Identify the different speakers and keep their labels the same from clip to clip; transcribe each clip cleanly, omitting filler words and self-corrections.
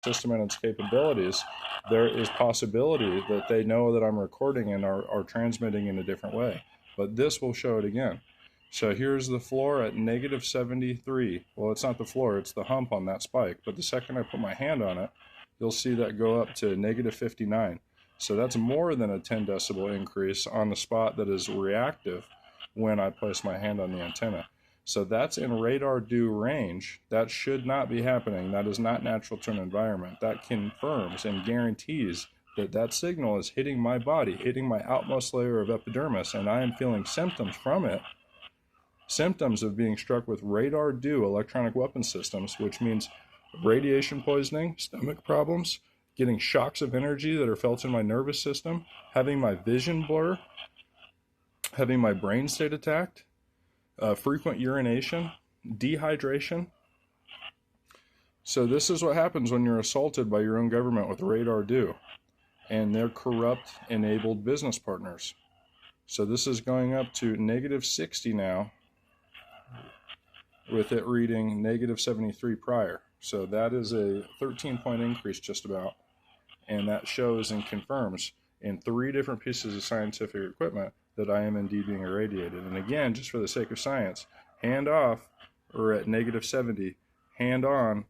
Speaker 1: system and its capabilities, there is possibility that they know that I'm recording and are transmitting in a different way. But this will show it again. So here's the floor at negative 73. Well, it's not the floor, it's the hump on that spike. But the second I put my hand on it, you'll see that go up to negative 59. So that's more than a 10 decibel increase on the spot that is reactive when I place my hand on the antenna. So that's in radar due range. That should not be happening. That is not natural to an environment. That confirms and guarantees that that signal is hitting my body, hitting my outmost layer of epidermis, and I am feeling symptoms from it. Symptoms of being struck with radar due electronic weapon systems, which means radiation poisoning, stomach problems, getting shocks of energy that are felt in my nervous system, having my vision blur, having my brain state attacked, frequent urination, dehydration. So this is what happens when you're assaulted by your own government with radar due and their corrupt enabled business partners. So this is going up to negative 60 now, with it reading negative 73 prior. So that is a 13-point increase just about. And that shows and confirms in 3 different pieces of scientific equipment that I am indeed being irradiated. And again, just for the sake of science, hand off, we're at negative 70. Hand on,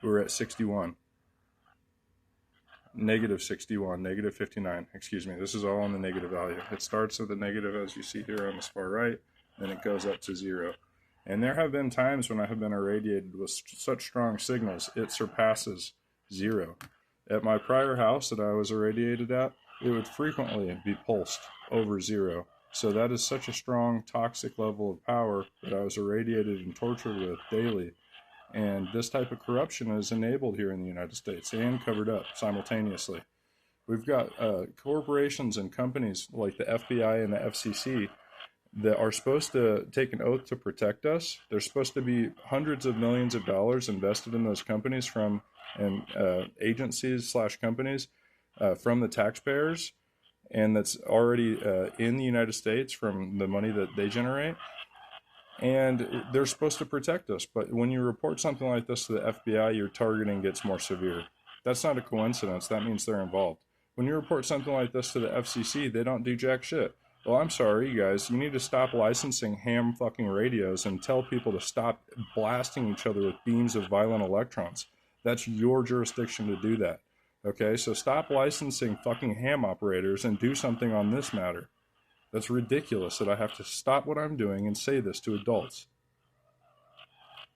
Speaker 1: we're at 61. Negative 61, negative 59, excuse me. This is all on the negative value. It starts with a negative, as you see here on this far right, then it goes up to 0. And there have been times when I have been irradiated with such strong signals, it surpasses 0. At my prior house that I was irradiated at, it would frequently be pulsed over 0. So that is such a strong toxic level of power that I was irradiated and tortured with daily. And this type of corruption is enabled here in the United States and covered up simultaneously. We've got corporations and companies like the FBI and the FCC that are supposed to take an oath to protect us. There's supposed to be hundreds of millions of dollars invested in those companies from agencies / companies from the taxpayers, and that's already in the United States from the money that they generate. And they're supposed to protect us. But when you report something like this to the FBI, your targeting gets more severe. That's not a coincidence. That means they're involved. When you report something like this to the FCC, they don't do jack shit. Well, I'm sorry, you guys. You need to stop licensing ham fucking radios and tell people to stop blasting each other with beams of violent electrons. That's your jurisdiction to do that. Okay, so stop licensing fucking ham operators and do something on this matter. That's ridiculous that I have to stop what I'm doing and say this to adults.